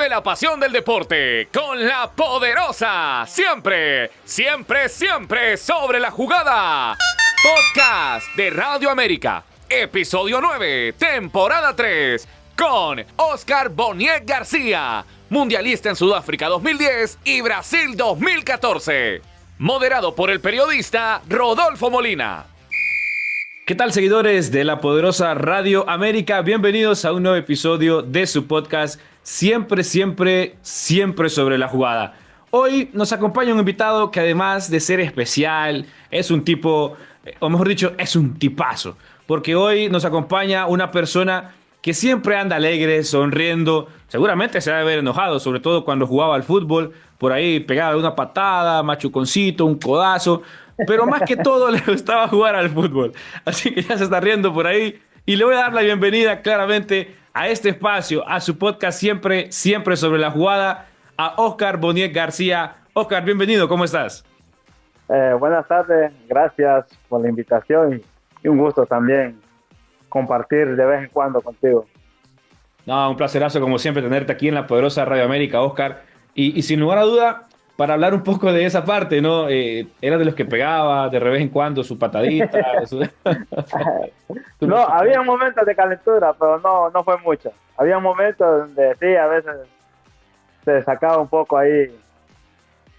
Vive la pasión del deporte con la poderosa, siempre, siempre, siempre sobre la jugada. Podcast de Radio América, episodio 9, temporada 3, con Oscar Boniek García, mundialista en Sudáfrica 2010 y Brasil 2014. Moderado por el periodista Rodolfo Molina. ¿Qué tal, seguidores de la poderosa Radio América? Bienvenidos a un nuevo episodio de su podcast Siempre, siempre, siempre sobre la jugada. Hoy nos acompaña un invitado que, además de ser especial, es un tipo, o mejor dicho, es un tipazo. Porque hoy nos acompaña una persona que siempre anda alegre, sonriendo. Seguramente se debe haber enojado, sobre todo cuando jugaba al fútbol. Por ahí pegaba una patada, machuconcito, un codazo. Pero más que todo le gustaba jugar al fútbol. Así que ya se está riendo por ahí. Y le voy a dar la bienvenida claramente a este espacio, a su podcast Siempre, siempre sobre la jugada, a Oscar Boniek García. Oscar, bienvenido, ¿cómo estás? Buenas tardes, gracias por la invitación y un gusto también compartir de vez en cuando contigo. No, un placerazo como siempre tenerte aquí en la poderosa Radio América, Oscar. Y sin lugar a duda, para hablar un poco de esa parte, ¿no? Era de los que pegaba de vez en cuando su patadita. No, había momentos de calentura, pero no fue mucho. Había momentos donde sí, a veces se sacaba un poco ahí.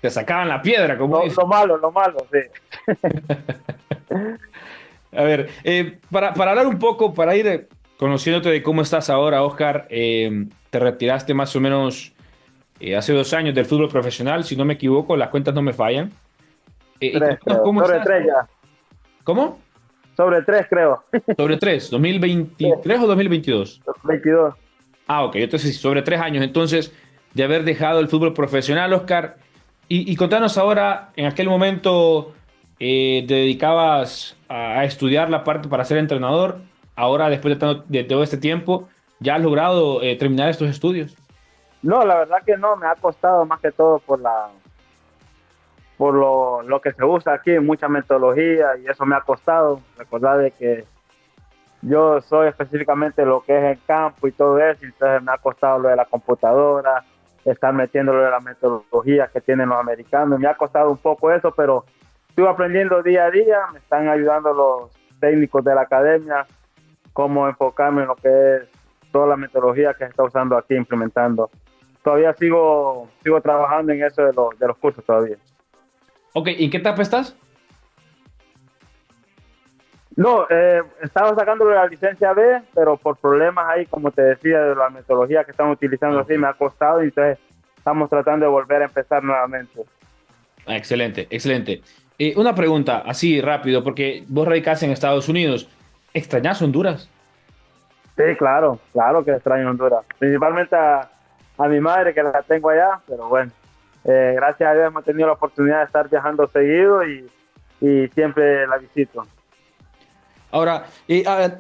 Te sacaban la piedra, como lo malo, sí. A ver, para hablar un poco, para ir conociéndote de cómo estás ahora, Oscar, te retiraste más o menos hace 2 años del fútbol profesional, si no me equivoco, las cuentas no me fallan. ¿Cómo sobre 3 ya. ¿Cómo? Sobre 3, creo. Sobre 3, ¿2023 o 2022? 22. Ah, ok, entonces sobre 3 años, entonces, de haber dejado el fútbol profesional, Oscar. Y contanos ahora, en aquel momento te dedicabas a estudiar la parte para ser entrenador. Ahora, después de todo este tiempo, ¿ya has logrado terminar estos estudios? No, la verdad que no, me ha costado más que todo por lo que se usa aquí, mucha metodología, y eso me ha costado. Recordar de que yo soy específicamente lo que es en campo y todo eso, entonces me ha costado lo de la computadora, estar metiendo lo de la metodología que tienen los americanos. Me ha costado un poco eso, pero estoy aprendiendo día a día, me están ayudando los técnicos de la academia, cómo enfocarme en lo que es toda la metodología que se está usando aquí, implementando. Todavía sigo trabajando en eso de los cursos todavía. Ok, ¿y en qué etapa estás? No, estaba sacando la licencia B, pero por problemas ahí, como te decía, de la metodología que están utilizando así, me ha costado, y entonces estamos tratando de volver a empezar nuevamente. Excelente, excelente. Una pregunta, así rápido, porque vos radicás en Estados Unidos. ¿Extrañás Honduras? Sí, claro que extraño Honduras. Principalmente a mi madre, que la tengo allá, pero bueno, gracias a Dios hemos tenido la oportunidad de estar viajando seguido y siempre la visito. Ahora,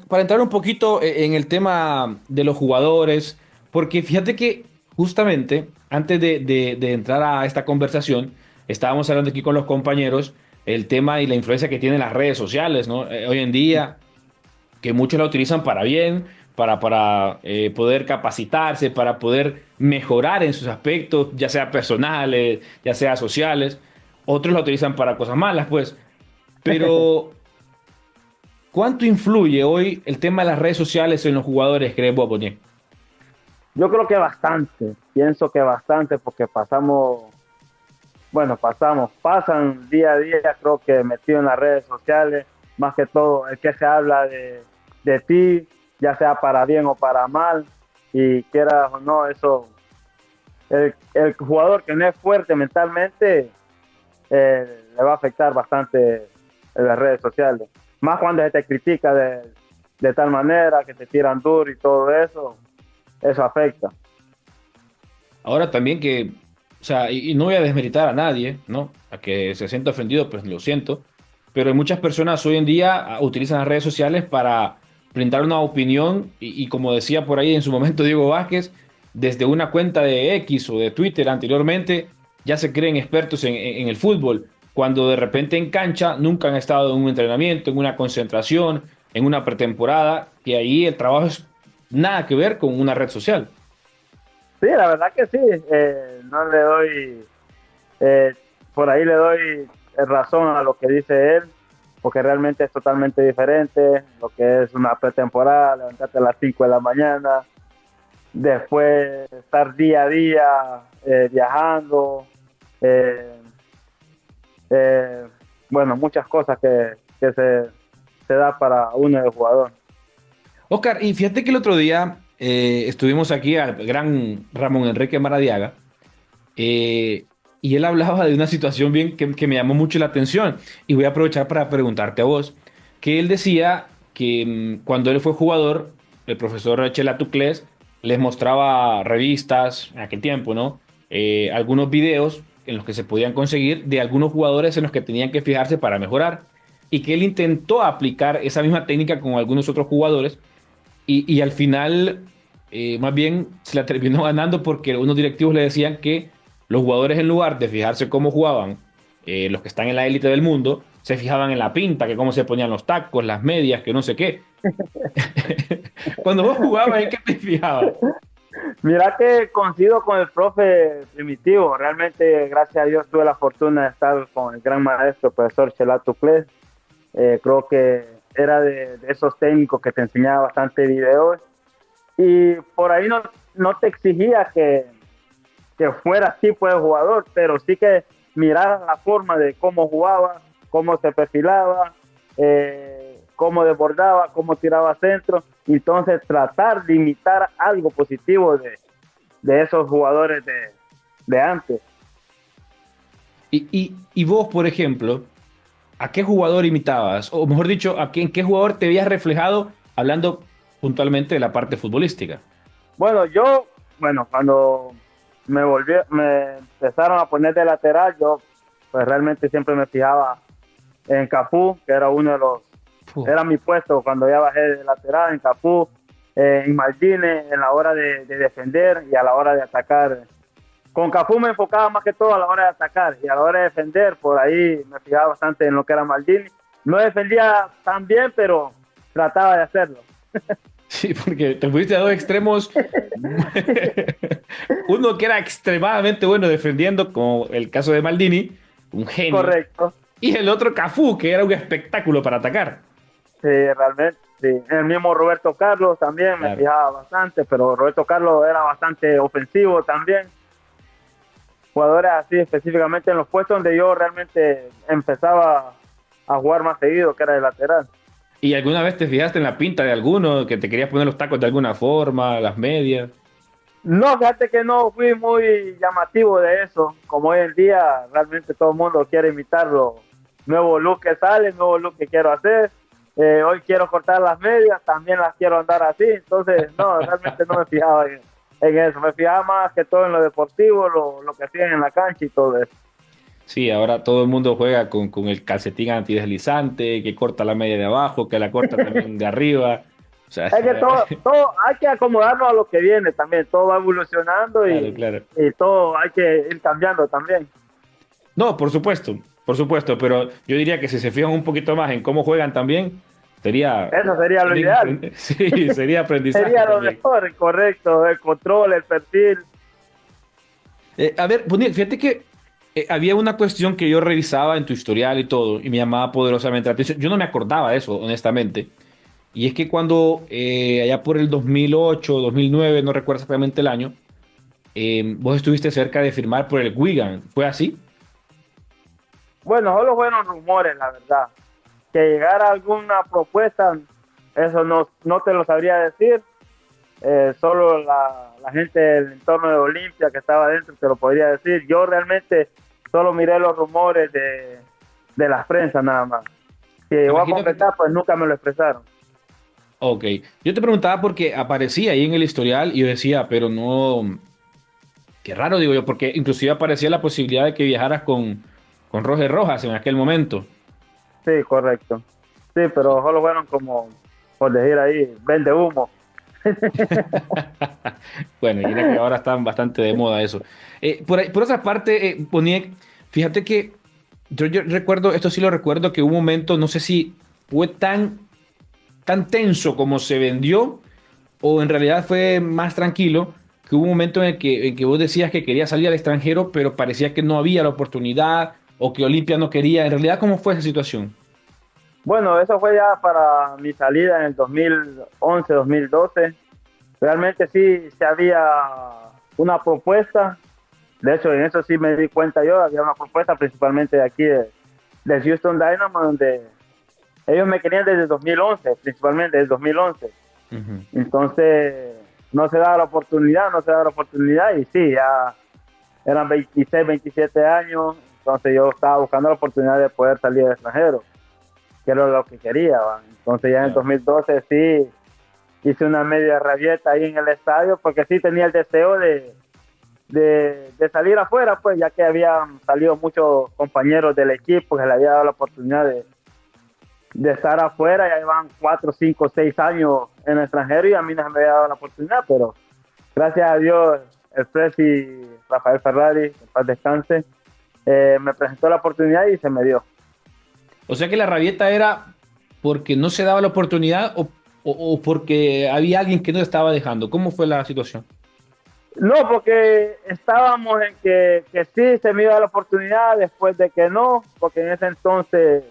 para entrar un poquito en el tema de los jugadores, porque fíjate que justamente antes de entrar a esta conversación, estábamos hablando aquí con los compañeros el tema y la influencia que tienen las redes sociales, ¿no? Hoy en día, que muchos la utilizan para bien, para poder capacitarse, para poder mejorar en sus aspectos, ya sea personales, ya sea sociales. Otros la utilizan para cosas malas, pues. Pero ¿cuánto influye hoy el tema de las redes sociales en los jugadores, crees vos, Boniek? Yo creo que bastante, pienso que bastante, porque pasan día a día, creo que metido en las redes sociales, más que todo el que se habla de ti, ya sea para bien o para mal, y quieras o no, eso, el jugador que no es fuerte mentalmente, le va a afectar bastante en las redes sociales. Más cuando se te critica de tal manera, que te tiran duro y todo eso afecta. Ahora también que, o sea, y no voy a desmeritar a nadie, ¿no? A que se sienta ofendido, pues lo siento, pero muchas personas hoy en día utilizan las redes sociales para brindar una opinión y como decía por ahí en su momento Diego Vázquez, desde una cuenta de X o de Twitter anteriormente, ya se creen expertos en el fútbol, cuando de repente en cancha nunca han estado en un entrenamiento, en una concentración, en una pretemporada, y ahí el trabajo es nada que ver con una red social. Sí, la verdad que sí. No le doy, eh, por ahí le doy razón a lo que dice él, porque realmente es totalmente diferente lo que es una pretemporada, levantarte a las 5 de la mañana, después estar día a día viajando, eh, eh, bueno, muchas cosas que se da para uno de jugador. Oscar, y fíjate que el otro día estuvimos aquí al gran Ramón Enrique Maradiaga, eh, y él hablaba de una situación bien que me llamó mucho la atención, y voy a aprovechar para preguntarte a vos, que él decía que cuando él fue jugador, el profesor Chela Tucles les mostraba revistas en aquel tiempo, ¿no? Algunos videos en los que se podían conseguir de algunos jugadores en los que tenían que fijarse para mejorar, y que él intentó aplicar esa misma técnica con algunos otros jugadores y al final, más bien, se la terminó ganando porque unos directivos le decían que los jugadores, en lugar de fijarse cómo jugaban los que están en la élite del mundo, se fijaban en la pinta, que cómo se ponían los tacos, las medias, que no sé qué. Cuando vos jugabas, ¿en qué te fijabas? Mira que coincido con el profe Primitivo. Realmente, gracias a Dios, tuve la fortuna de estar con el gran maestro, profesor Chelato Cles. Creo que era de esos técnicos que te enseñaba bastante videos. Y por ahí no te exigía que fueras tipo de jugador, pero sí que miraras la forma de cómo jugaba, cómo se perfilaba, cómo desbordaba, cómo tiraba centro. Entonces tratar de imitar algo positivo de esos jugadores de antes. Y vos, por ejemplo, ¿a qué jugador imitabas? O mejor dicho, ¿en qué jugador te veías reflejado hablando puntualmente de la parte futbolística? Bueno, cuando me empezaron a poner de lateral, yo pues realmente siempre me fijaba en Cafú, que era uno de los, era mi puesto cuando ya bajé de lateral, en Cafú, en Maldini, en la hora de defender y a la hora de atacar. Con Cafú me enfocaba más que todo a la hora de atacar y a la hora de defender, por ahí me fijaba bastante en lo que era Maldini. No defendía tan bien, pero trataba de hacerlo. Sí, porque te fuiste a dos extremos. Uno que era extremadamente bueno defendiendo, como el caso de Maldini, un genio. Correcto. Y el otro Cafú, que era un espectáculo para atacar. Sí, realmente. Sí. El mismo Roberto Carlos también me fijaba bastante, pero Roberto Carlos era bastante ofensivo también. Jugadores así específicamente en los puestos donde yo realmente empezaba a jugar más seguido, que era de lateral. ¿Y alguna vez te fijaste en la pinta de alguno, que te querías poner los tacos de alguna forma, las medias? No, fíjate que no fui muy llamativo de eso. Como hoy en día realmente todo el mundo quiere imitarlo. Nuevo look que sale, nuevo look que quiero hacer. Hoy quiero cortar las medias, también las quiero andar así. Entonces, no, realmente no me fijaba en eso. Me fijaba más que todo en lo deportivo, lo que hacían en la cancha y todo eso. Sí, ahora todo el mundo juega con el calcetín antideslizante, que corta la media de abajo, que la corta también de arriba. O sea, es que todo hay que acomodarnos a lo que viene también. Todo va evolucionando claro. Y todo hay que ir cambiando también. No, por supuesto, pero yo diría que si se fijan un poquito más en cómo juegan también, eso sería lo ideal. Sí, sería aprendizaje. Sería lo mejor, correcto, el control, el perfil. A ver, fíjate que había una cuestión que yo revisaba en tu historial y todo, y me llamaba poderosamente la atención. Yo no me acordaba de eso, honestamente. Y es que cuando, allá por el 2008, 2009, no recuerdo exactamente el año, vos estuviste cerca de firmar por el Wigan. ¿Fue así? Bueno, solo fueron rumores, la verdad. Que llegara alguna propuesta, eso no te lo sabría decir. Solo la gente del entorno de Olimpia que estaba adentro te lo podría decir. Yo realmente solo miré los rumores de las prensas nada más. Si llegó a completar, pues nunca me lo expresaron. Ok, yo te preguntaba porque aparecía ahí en el historial y yo decía, pero no, qué raro digo yo, porque inclusive aparecía la posibilidad de que viajaras con Roger Rojas en aquel momento. Sí, correcto. Sí, pero solo fueron como, por decir ahí, vende humo. Bueno, y que ahora están bastante de moda eso. Por otra parte, fíjate que yo recuerdo, esto sí lo recuerdo, que hubo un momento, no sé si fue tan tenso como se vendió, o en realidad fue más tranquilo, que hubo un momento en que vos decías que querías salir al extranjero, pero parecía que no había la oportunidad o que Olimpia no quería. En realidad, ¿cómo fue esa situación? Bueno, eso fue ya para mi salida en el 2011, 2012. Realmente sí, se había una propuesta. De hecho, en eso sí me di cuenta yo. Había una propuesta principalmente de aquí, del Houston Dynamo, donde ellos me querían desde el 2011, principalmente desde el 2011. Ujú. Entonces, no se daba la oportunidad y sí, ya eran 26, 27 años. Entonces yo estaba buscando la oportunidad de poder salir al extranjero, que era lo que quería, ¿va? Entonces ya en el Claro. 2012 sí hice una media rabieta ahí en el estadio, porque sí tenía el deseo de salir afuera, pues ya que habían salido muchos compañeros del equipo que le había dado la oportunidad de estar afuera. Ya llevan 4, 5, 6 años en el extranjero y a mí no se me había dado la oportunidad, pero gracias a Dios el presi Rafael Ferrari, en paz descanse, me presentó la oportunidad y se me dio. O sea que la rabieta era porque no se daba la oportunidad o porque había alguien que no estaba dejando. ¿Cómo fue la situación? No, porque estábamos en que sí se me iba la oportunidad, después de que no, porque en ese entonces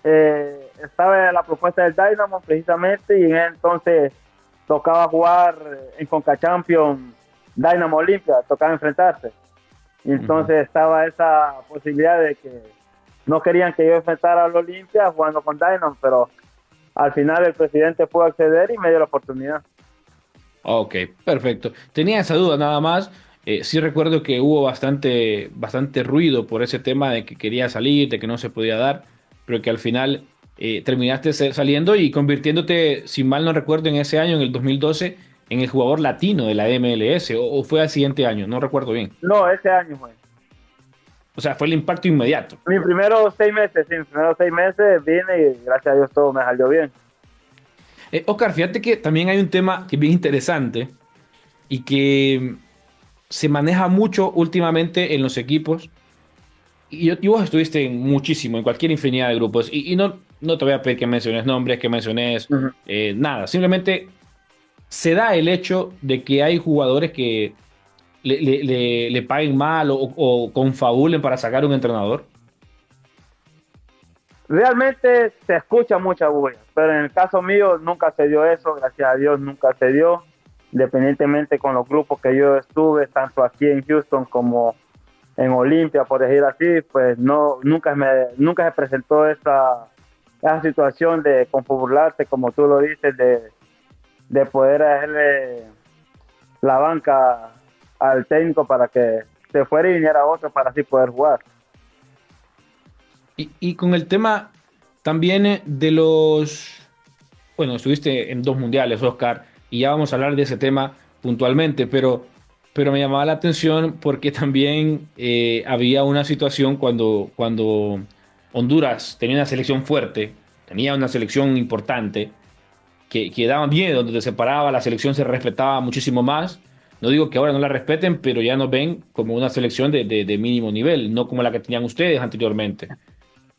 estaba en la propuesta del Dynamo precisamente, y en ese entonces tocaba jugar en Conca Champions Dynamo Olimpia, tocaba enfrentarse. Y entonces estaba esa posibilidad de que no querían que yo enfrentara al Olimpia jugando con Dynamo, pero al final el presidente pudo acceder y me dio la oportunidad. Ok, perfecto. Tenía esa duda nada más. Sí recuerdo que hubo bastante ruido por ese tema de que quería salir, de que no se podía dar, pero que al final terminaste saliendo y convirtiéndote, si mal no recuerdo, en ese año, en el 2012, en el jugador latino de la MLS, o fue al siguiente año, no recuerdo bien. No, ese año fue. O sea, fue el impacto inmediato. Mis primeros 6 meses, sí, mis primeros 6 meses vine y gracias a Dios todo me salió bien. Oscar, fíjate que también hay un tema que es bien interesante y que se maneja mucho últimamente en los equipos. Y vos estuviste muchísimo, en cualquier infinidad de grupos. Y no te voy a pedir que menciones nombres, que menciones Uh-huh. nada. Simplemente se da el hecho de que hay jugadores que le paguen mal o confabulen para sacar un entrenador. Realmente se escucha mucha bulla, pero en el caso mío nunca se dio eso, gracias a Dios nunca se dio, independientemente con los grupos que yo estuve, tanto aquí en Houston como en Olimpia, por decir así, pues no, nunca se presentó esa situación de confabularse, como tú lo dices, de poder hacerle la banca al técnico para que se fuera y viniera otro para así poder jugar. Y con el tema también de los... Bueno, estuviste en 2 mundiales, Oscar, y ya vamos a hablar de ese tema puntualmente, pero me llamaba la atención porque también había una situación cuando Honduras tenía una selección fuerte, tenía una selección importante, que daba miedo, donde se paraba, la selección se respetaba muchísimo más. No digo que ahora no la respeten, pero ya nos ven como una selección de mínimo nivel, no como la que tenían ustedes anteriormente.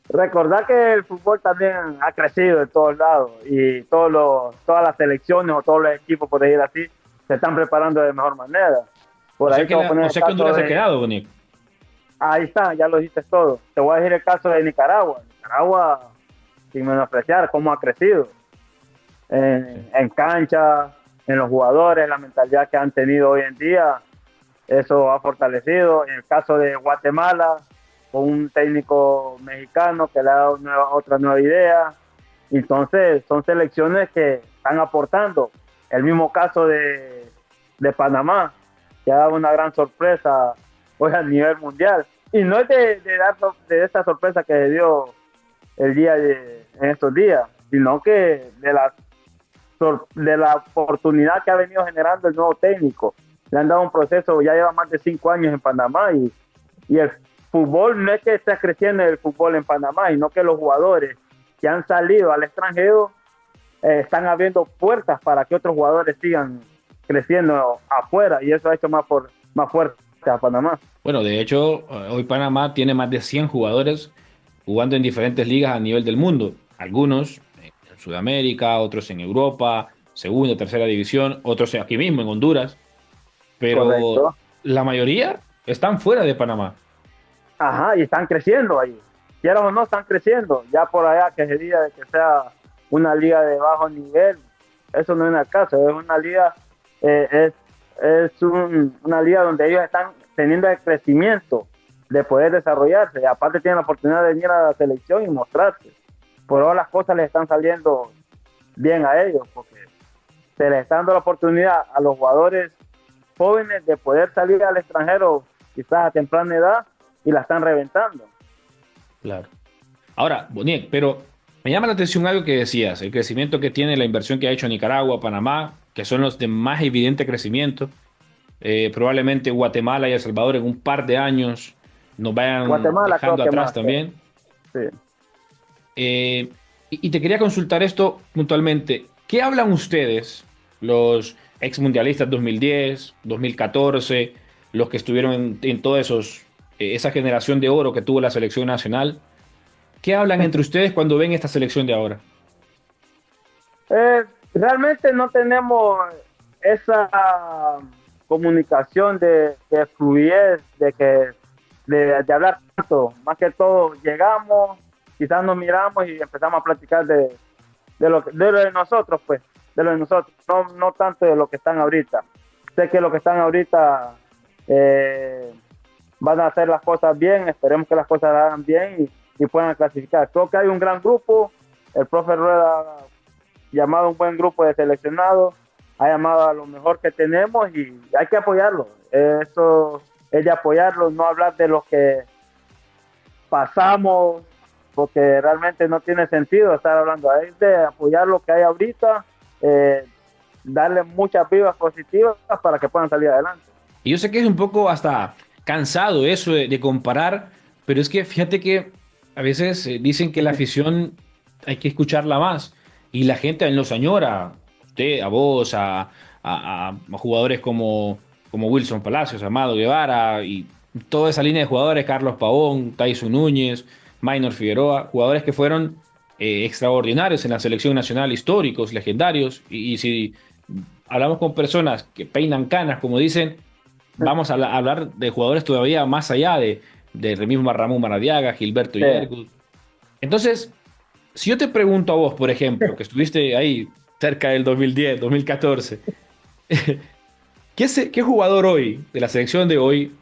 Recordar que el fútbol también ha crecido en todos lados y todas las selecciones o todos los equipos, por decir así, se están preparando de mejor manera. Por O ahí sea te voy a poner o el sea que caso Honduras se ha de... quedado, Bonic. Ahí está, ya lo dijiste todo. Te voy a decir el caso de Nicaragua. Nicaragua, sin menospreciar cómo ha crecido en cancha, en los jugadores, la mentalidad que han tenido hoy en día, eso ha fortalecido. En el caso de Guatemala, con un técnico mexicano que le ha dado otra nueva idea. Entonces, son selecciones que están aportando. El mismo caso de Panamá, que ha dado una gran sorpresa hoy a nivel mundial. Y no es de esta sorpresa que se dio en estos días, sino que de la oportunidad que ha venido generando el nuevo técnico. Le han dado un proceso, ya lleva más de 5 años en Panamá y el fútbol no es que esté creciendo el fútbol en Panamá, sino que los jugadores que han salido al extranjero están abriendo puertas para que otros jugadores sigan creciendo afuera, y eso ha hecho más fuerte a Panamá. Bueno, de hecho, hoy Panamá tiene más de 100 jugadores jugando en diferentes ligas a nivel del mundo. Algunos en Sudamérica, otros en Europa, segunda, tercera división, otros aquí mismo en Honduras. pero Correcto. la mayoría están fuera de Panamá. Ajá, y están creciendo ahí. Quieran o no, están creciendo. Ya por allá que se diga de que sea una liga de bajo nivel, eso no es el caso. Es una liga, una liga donde ellos están teniendo el crecimiento de poder desarrollarse. Y aparte tienen la oportunidad de venir a la selección y mostrarse. Por ahora las cosas les están saliendo bien a ellos, porque se les está dando la oportunidad a los jugadores jóvenes de poder salir al extranjero quizás a temprana edad y la están reventando. Claro. Ahora, Boniek, pero me llama la atención algo que decías, el crecimiento que tiene la inversión que ha hecho Nicaragua, Panamá, que son los de más evidente crecimiento. Probablemente Guatemala y El Salvador en un par de años nos vayan Guatemala creo dejando que atrás más, también. sí. Y te quería consultar esto puntualmente. ¿Qué hablan ustedes, los ex mundialistas 2010, 2014, los que estuvieron en toda esa generación de oro que tuvo la selección nacional? ¿Qué hablan entre ustedes cuando ven esta selección de ahora? Realmente no tenemos esa comunicación de fluidez, de hablar tanto. Más que todo, llegamos, quizás nos miramos y empezamos a platicar de lo de nosotros, pues, de lo de nosotros, no tanto de lo que están ahorita. Sé que lo que están ahorita van a hacer las cosas bien, esperemos que las cosas las hagan bien y puedan clasificar. Creo que hay un gran grupo, el profe Rueda ha llamado a un buen grupo de seleccionados, ha llamado a lo mejor que tenemos y hay que apoyarlo. Eso es de apoyarlo, no hablar de lo que pasamos, porque realmente no tiene sentido estar hablando. Hay de apoyar lo que hay ahorita, darle muchas vibras positivas para que puedan salir adelante. Y yo sé que es un poco hasta cansado eso de comparar, pero es que fíjate que a veces dicen que la afición hay que escucharla más y la gente los añora, usted, a vos, a jugadores como Wilson Palacios, Amado Guevara y toda esa línea de jugadores, Carlos Pavón, Tyson Núñez, Maynor Figueroa, jugadores que fueron extraordinarios en la selección nacional, históricos, legendarios, y si hablamos con personas que peinan canas, como dicen, vamos a hablar de jugadores todavía más allá de mismo Ramón Maradiaga, Gilberto Yergut. Entonces, si yo te pregunto a vos, por ejemplo, que estuviste ahí cerca del 2010, 2014, ¿qué jugador hoy, de la selección de hoy,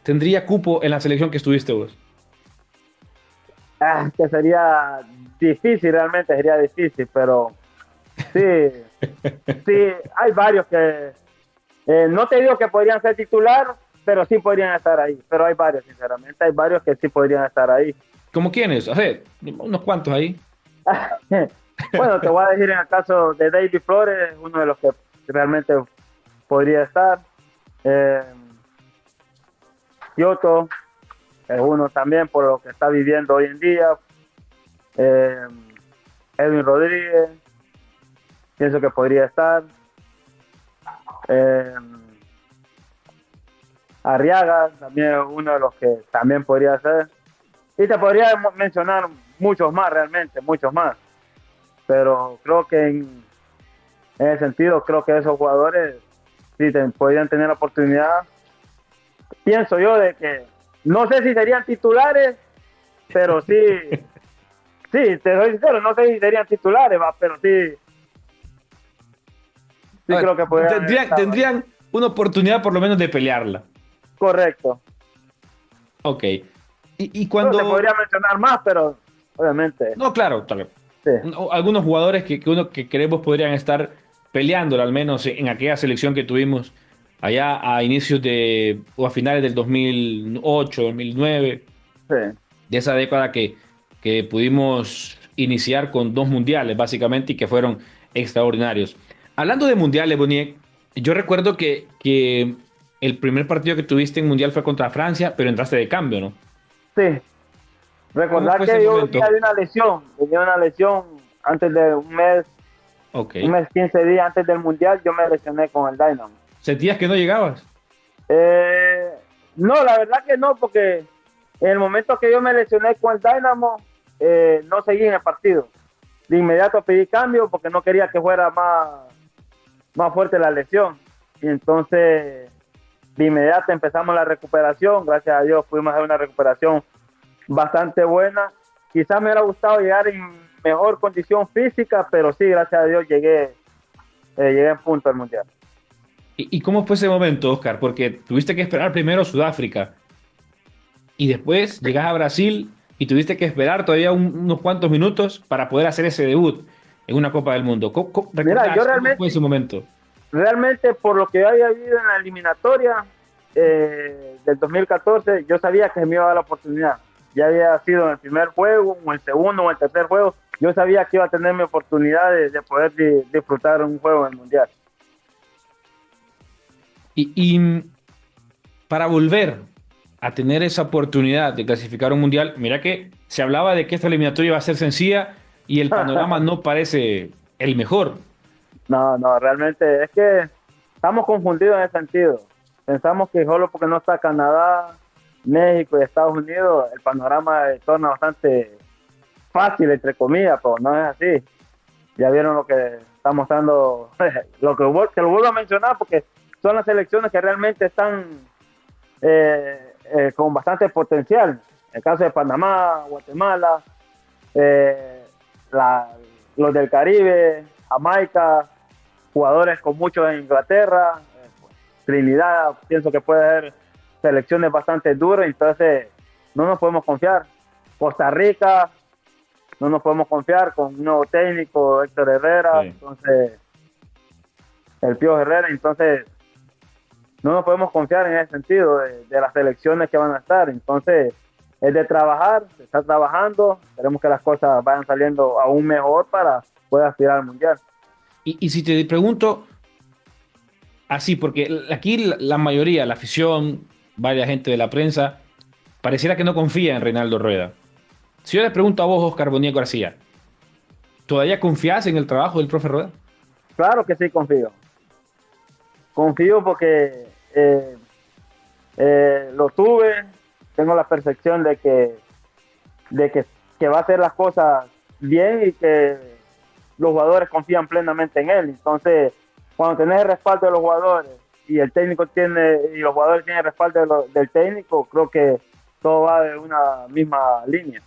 tendría cupo en la selección que estuviste vos? Que sería difícil, realmente sería difícil, pero sí, hay varios que no te digo que podrían ser titular, pero sí podrían estar ahí. Pero hay varios, sinceramente, hay varios que sí podrían estar ahí. ¿Cómo quiénes? O sea, unos cuantos ahí. Bueno, te voy a decir en el caso de David Flores, uno de los que realmente podría estar. Kioto es uno también por lo que está viviendo hoy en día. Edwin Rodríguez, pienso que podría estar. Arriaga también es uno de los que también podría ser. Y te podría mencionar muchos más, realmente, muchos más. Pero creo que en ese sentido, creo que esos jugadores sí podrían tener la oportunidad. Pienso yo de que no sé si serían titulares, pero sí, te soy sincero, no sé si serían titulares, pero sí creo que tendrían una oportunidad por lo menos de pelearla. Correcto. Ok. Y cuando... Se podría mencionar más, pero obviamente... No, claro. Sí. Algunos jugadores que creemos podrían estar peleándola, al menos en aquella selección que tuvimos allá a inicios o a finales del 2008, 2009. Sí. De esa década que pudimos iniciar con 2 mundiales, básicamente, y que fueron extraordinarios. Hablando de mundiales, Boniek, yo recuerdo que el primer partido que tuviste en mundial fue contra Francia, pero entraste de cambio, ¿no? Sí. Recordar que yo tenía una lesión antes de un mes, okay. un mes, 15 días antes del mundial, yo me lesioné con el Dynamo. ¿Sentías que no llegabas? No, la verdad que no, porque en el momento que yo me lesioné con el Dynamo, no seguí en el partido. De inmediato pedí cambio porque no quería que fuera más fuerte la lesión. Y entonces de inmediato empezamos la recuperación. Gracias a Dios pudimos hacer una recuperación bastante buena. Quizás me hubiera gustado llegar en mejor condición física, pero sí, gracias a Dios llegué en punto al Mundial. ¿Y cómo fue ese momento, Oscar? Porque tuviste que esperar primero Sudáfrica y después llegas a Brasil y tuviste que esperar todavía unos cuantos minutos para poder hacer ese debut en una Copa del Mundo. Mira, yo ¿Cómo fue ese momento? Realmente, por lo que yo había vivido en la eliminatoria del 2014, yo sabía que me iba a dar la oportunidad. Ya había sido en el primer juego, o en el segundo, o en el tercer juego. Yo sabía que iba a tener mi oportunidad de poder disfrutar un juego en el Mundial. Y para volver a tener esa oportunidad de clasificar un Mundial, mira que se hablaba de que esta eliminatoria iba a ser sencilla y el panorama no parece el mejor. No, realmente es que estamos confundidos en ese sentido. Pensamos que solo porque no está Canadá, México y Estados Unidos, el panorama torna bastante fácil, entre comillas, pero no es así. Ya vieron lo que está mostrando, lo que lo vuelvo a mencionar porque son las selecciones que realmente están con bastante potencial. En el caso de Panamá, Guatemala, los del Caribe, Jamaica, jugadores con muchos en Inglaterra, Trinidad, pienso que puede haber selecciones bastante duras, entonces no nos podemos confiar. Costa Rica, no nos podemos confiar con un nuevo técnico, Héctor Herrera, sí. Entonces, el Pío Herrera, entonces no nos podemos confiar en ese sentido de las selecciones que van a estar, entonces es de trabajar, se está trabajando, esperemos que las cosas vayan saliendo aún mejor para poder aspirar al Mundial. Y si te pregunto, así, porque aquí la mayoría, la afición, varias gente de la prensa, pareciera que no confía en Reinaldo Rueda. Si yo le pregunto a vos, Oscar Boniek García, ¿todavía confías en el trabajo del profe Rueda? Claro que sí, confío. Confío porque lo tuve, tengo la percepción de que va a hacer las cosas bien y que los jugadores confían plenamente en él. Entonces, cuando tenés el respaldo de los jugadores y el técnico y los jugadores tienen el respaldo del técnico, creo que todo va de una misma línea.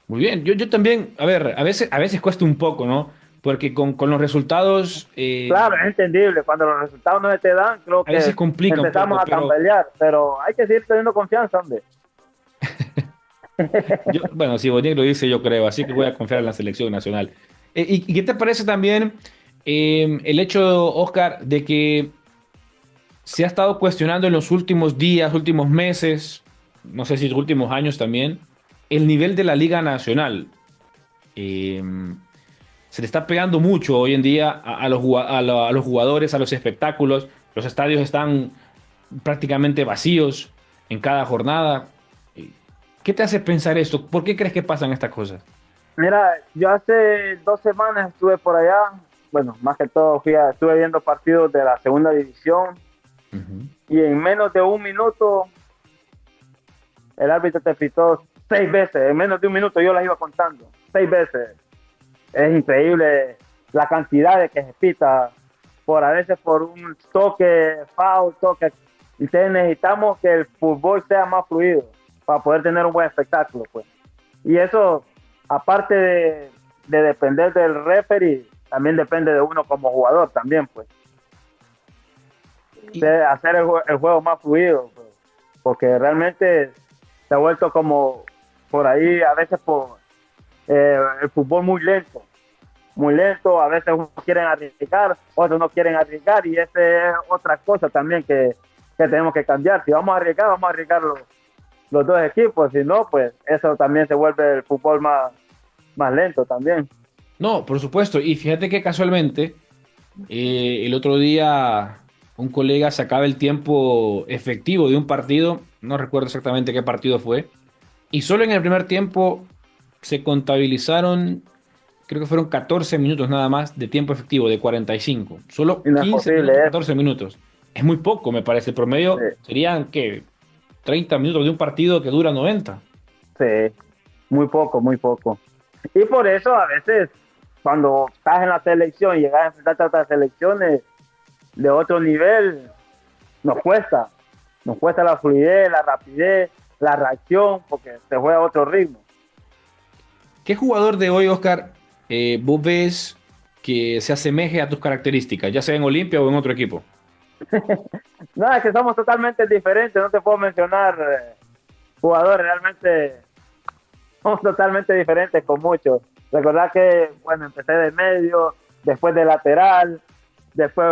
Muy bien, yo también, a ver, a veces cuesta un poco, ¿no? Porque con los resultados... Claro, es entendible, cuando los resultados no se te dan, creo que a veces complica empezamos un poco, a tambalear, pero hay que seguir teniendo confianza, hombre. Bueno, si Boniek lo dice, yo creo, así que voy a confiar en la selección nacional. ¿Y qué te parece también el hecho, Oscar, de que se ha estado cuestionando en los últimos días, últimos meses, no sé si los últimos años también, el nivel de la Liga Nacional? Se le está pegando mucho hoy en día a los jugadores, a los espectáculos. Los estadios están prácticamente vacíos en cada jornada. ¿Qué te hace pensar esto? ¿Por qué crees que pasan estas cosas? Mira, yo hace 2 semanas estuve por allá. Bueno, más que todo estuve viendo partidos de la segunda división. Uh-huh. Y en menos de 1 minuto el árbitro te pitó 6 veces. En menos de 1 minuto yo las iba contando. 6 veces. Es increíble la cantidad de que se pita a veces por un toque, foul, toque. Y necesitamos que el fútbol sea más fluido para poder tener un buen espectáculo, pues. Y eso, aparte de depender del referee, también depende de uno como jugador también, pues. De hacer el juego más fluido, pues. Porque realmente se ha vuelto como por ahí, a veces el fútbol muy lento, a veces unos quieren arriesgar, otros no quieren arriesgar, y esa es otra cosa también que tenemos que cambiar. Si vamos a arriesgar los dos equipos, si no, pues eso también se vuelve el fútbol más lento también. No, por supuesto, y fíjate que casualmente el otro día un colega sacaba el tiempo efectivo de un partido, no recuerdo exactamente qué partido fue, y solo en el primer tiempo se contabilizaron, creo que fueron 14 minutos nada más de tiempo efectivo, de 45. Solo 15 minutos, 14 minutos. Es muy poco, me parece. El promedio serían, ¿qué? 30 minutos de un partido que dura 90. Sí, muy poco. Y por eso a veces, cuando estás en la selección y llegas a enfrentarte a otras selecciones de otro nivel, nos cuesta la fluidez, la rapidez, la reacción, porque se juega a otro ritmo. ¿Qué jugador de hoy, Oscar, vos ves que se asemeje a tus características, ya sea en Olimpia o en otro equipo? No, es que somos totalmente diferentes, no te puedo mencionar jugadores, realmente somos totalmente diferentes con muchos. Recordad que, bueno, empecé de medio, después de lateral, después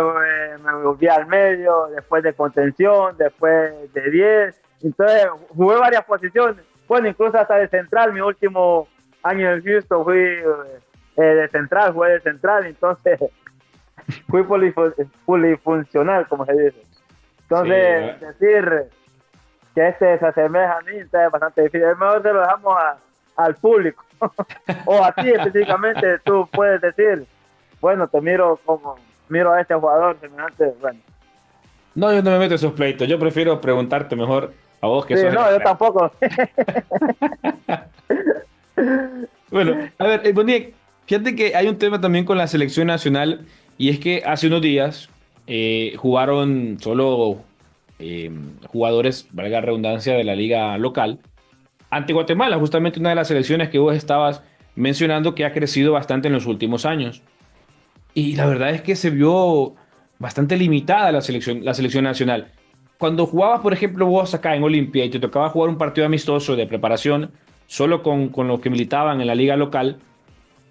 me volví al medio, después de contención, después de 10. Entonces jugué varias posiciones. Bueno, incluso hasta de central. Mi último año en Houston fui de central, jugué de central. Entonces fui polifuncional, como se dice. Entonces, sí, decir que este se asemeja a mí es bastante difícil. Es mejor se lo dejamos al público. O a ti específicamente, tú puedes decir, bueno, te miro a este jugador semejante, bueno. No, yo no me meto en esos pleitos. Yo prefiero preguntarte mejor a vos que Sí, sos no, yo tampoco. Bueno, a ver, Boniek, fíjate que hay un tema también con la selección nacional y es que hace unos días jugaron solo jugadores, valga la redundancia, de la liga local ante Guatemala, justamente una de las selecciones que vos estabas mencionando que ha crecido bastante en los últimos años. Y la verdad es que se vio bastante limitada la selección nacional. Cuando jugabas, por ejemplo, vos acá en Olimpia y te tocaba jugar un partido amistoso de preparación solo con los que militaban en la liga local,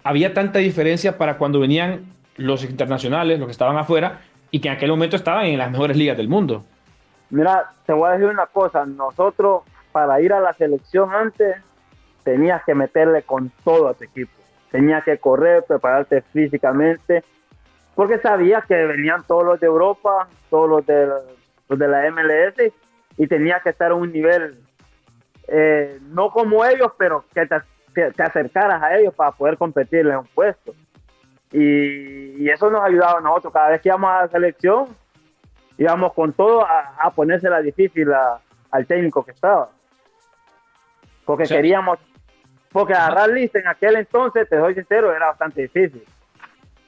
había tanta diferencia para cuando venían los internacionales, los que estaban afuera, y que en aquel momento estaban en las mejores ligas del mundo. Mira, te voy a decir una cosa. Nosotros, para ir a la selección antes, tenías que meterle con todo a tu equipo. Tenías que correr, prepararte físicamente, porque sabías que venían todos los de Europa, todos los de la MLS, y tenías que estar a un nivel, no como ellos, pero que te acercaras a ellos para poder competirles en un puesto. Y eso nos ayudaba a nosotros. Cada vez que íbamos a la selección, íbamos con todo a ponérsela difícil al técnico que estaba. Porque Sí. porque agarrar lista en aquel entonces, te soy sincero, era bastante difícil.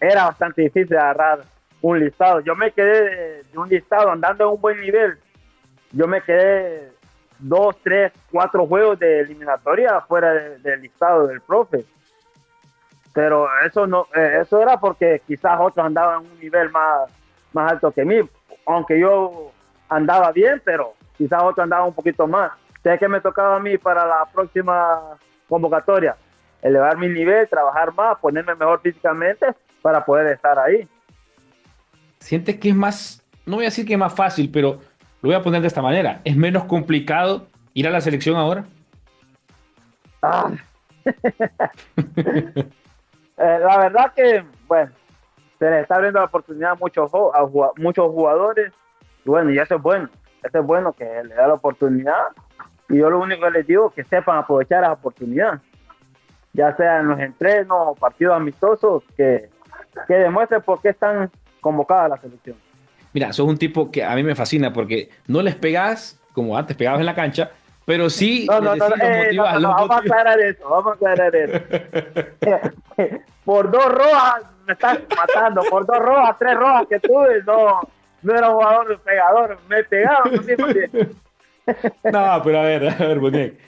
Era bastante difícil agarrar un listado. Yo me quedé de un listado andando en un buen nivel. Yo me quedé 2, 3, 4 juegos de eliminatoria fuera del listado del profe. Pero eso no, eso era porque quizás otros andaban en un nivel más alto que mí. Aunque yo andaba bien, pero quizás otros andaban un poquito más. Sé que me tocaba a mí para la próxima convocatoria elevar mi nivel, trabajar más, ponerme mejor físicamente para poder estar ahí. ¿Sientes que es más, no voy a decir que es más fácil, pero lo voy a poner de esta manera? ¿Es menos complicado ir a la selección ahora? Ah. La verdad que, bueno, se les está abriendo la oportunidad a muchos jugadores, y bueno, y eso es bueno que le da la oportunidad, y yo lo único que les digo es que sepan aprovechar esa oportunidad, ya sea en los entrenos o partidos amistosos, que demuestren por qué están convocadas a la selección. Mira, sos un tipo que a mí me fascina porque no les pegás como antes pegabas en la cancha, pero sí No, les decís, los motivás, los vamos a motivás. aclarar eso. Por 2 rojas me estás matando, por 2 rojas, 3 rojas que tuve, no era un jugador pegador, me pegaban, no sé por qué. No, pero a ver, Boniek,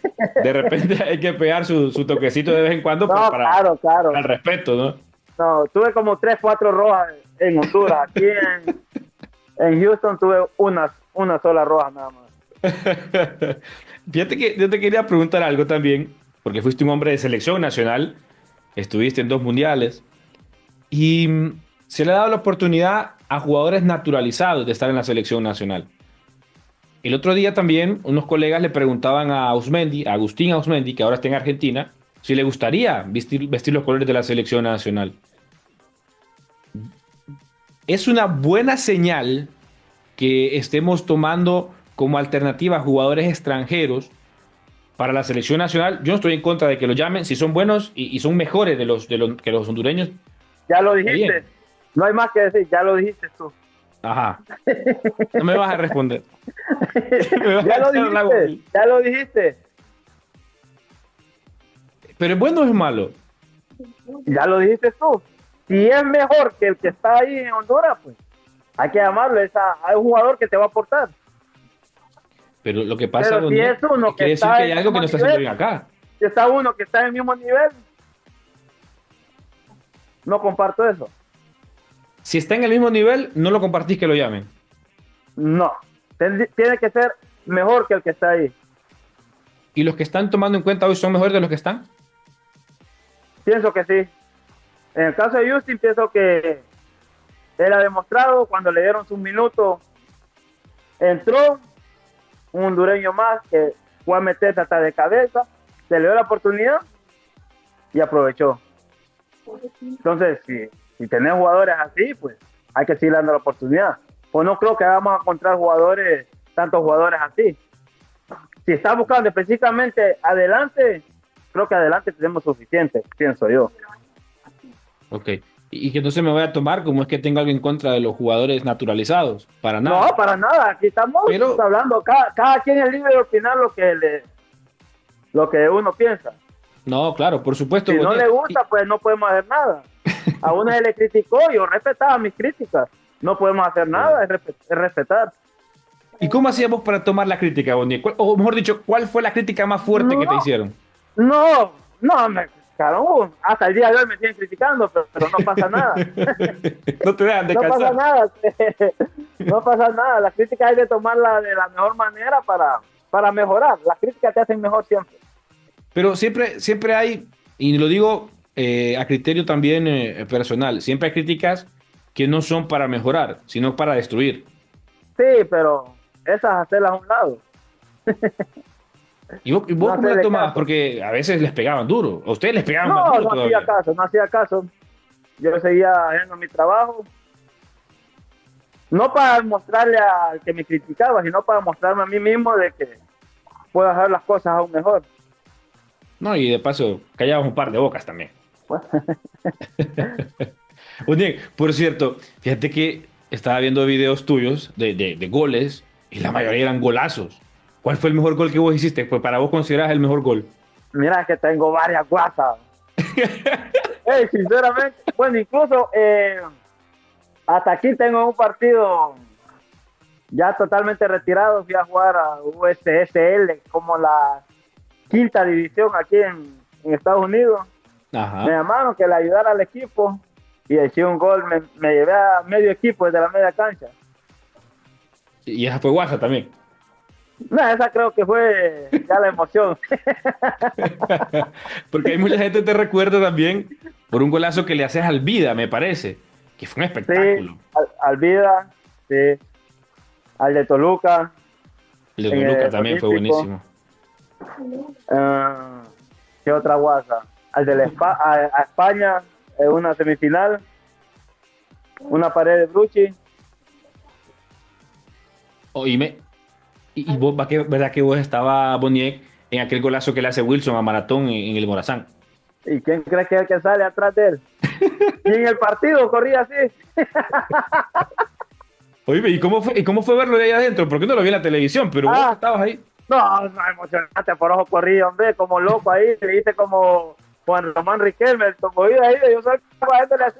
de repente hay que pegar su toquecito de vez en cuando No, claro. para el respeto, ¿no? No, tuve como 3, 4 rojas en Honduras. Aquí en Houston tuve una sola roja nada más. Fíjate que yo te quería preguntar algo también, porque fuiste un hombre de selección nacional, estuviste en 2 mundiales, y se le ha dado la oportunidad a jugadores naturalizados de estar en la selección nacional. El otro día también unos colegas le preguntaban a Agustín Ausmendi, que ahora está en Argentina, si le gustaría vestir los colores de la selección nacional. Es una buena señal que estemos tomando como alternativa a jugadores extranjeros para la selección nacional. Yo no estoy en contra de que lo llamen, si son buenos y son mejores que los hondureños. Ya lo Está dijiste, bien. no hay más que decir, ya lo dijiste tú. Ajá. No me vas a responder. Me vas a echar la boca. Ya lo dijiste. Pero es bueno o es malo. Ya lo dijiste tú. Si es mejor que el que está ahí en Honduras, pues Hay que llamarlo, a un jugador que te va a aportar. Pero lo que pasa, Pero si es uno que quiere decir está que hay en algo que no está haciendo bien nivel, acá. si está uno que está en el mismo nivel, no comparto eso. Si está en el mismo nivel, no lo compartís que lo llamen. No, tiene que ser mejor que el que está ahí. ¿Y los que están tomando en cuenta hoy son mejores de los que están? Pienso que sí. En el caso de Justin, pienso que él ha demostrado cuando le dieron sus minutos, entró un hondureño más que fue a meterse hasta de cabeza, se le dio la oportunidad y aprovechó. Entonces, si tenés jugadores así, pues hay que seguir dando la oportunidad. Pues no creo que vamos a encontrar tantos jugadores así. Si estás buscando específicamente adelante, creo que adelante tenemos suficiente, pienso yo. Ok. Y que no se me vaya a tomar como es que tengo algo en contra de los jugadores naturalizados. Para nada. No, para nada. Aquí estamos Pero hablando. Cada quien es libre de opinar lo que uno piensa. no, claro, por supuesto. Si no Boniek. le gusta, pues no podemos hacer nada. A uno se le criticó, yo respetaba mis críticas. No podemos hacer nada, es respetar. ¿Y cómo hacíamos para tomar la crítica, Boniek? O mejor dicho, ¿cuál fue la crítica más fuerte que te hicieron? No, me criticaron. Hasta el día de hoy me siguen criticando, pero no pasa nada. No te dejan No pasa descansar. nada. No pasa nada. Las críticas hay que tomarlas de la mejor manera para mejorar. Las críticas te hacen mejor siempre. Pero siempre hay, y lo digo a criterio también personal, siempre hay críticas que no son para mejorar, sino para destruir. Sí, pero esas hacerlas a un lado. ¿Y vos No cómo la hacerle tomabas? caso. Porque a veces les pegaban duro. A ustedes les pegaban más No, duro no todavía. hacía caso. Yo seguía haciendo mi trabajo. No para mostrarle al que me criticaba, sino para mostrarme a mí mismo de que puedo hacer las cosas aún mejor. No, y de paso, callabas un par de bocas también. Oye, por cierto, fíjate que estaba viendo videos tuyos de goles y la mayoría eran golazos. ¿Cuál fue el mejor gol que vos hiciste? Pues para vos considerás el mejor gol. Mira que tengo varias guasas. Sinceramente, bueno, incluso hasta aquí tengo un partido ya totalmente retirado. Fui a jugar a USSL, como la quinta división aquí en Estados Unidos. Ajá. Me llamaron que le ayudara al equipo y eché un gol. Me llevé a medio equipo desde la media cancha. Y esa fue guasa también. No, esa creo que fue ya la emoción. Porque hay mucha gente que te recuerda también por un golazo que le haces al Vida, me parece, que fue un espectáculo. Sí, al Vida, sí, al de Toluca. El de en Toluca el también fue Olímpico. buenísimo. ¿Qué otra guasa? Al de a España, en una semifinal, una pared de Bruchi. Oíme, y vos, ¿verdad que vos estabas, Boniek, en aquel golazo que le hace Wilson a Maratón en el Morazán? ¿Y quién crees que es el que sale atrás de él? Y en el partido corría así. Oíme, ¿y cómo fue verlo de ahí adentro? Porque no lo vi en la televisión, pero vos estabas ahí. No, emocionante, por ojo corrí, hombre, como loco ahí, le hice como Juan Román Riquelme, como iba ahí, yo soy bajándole así.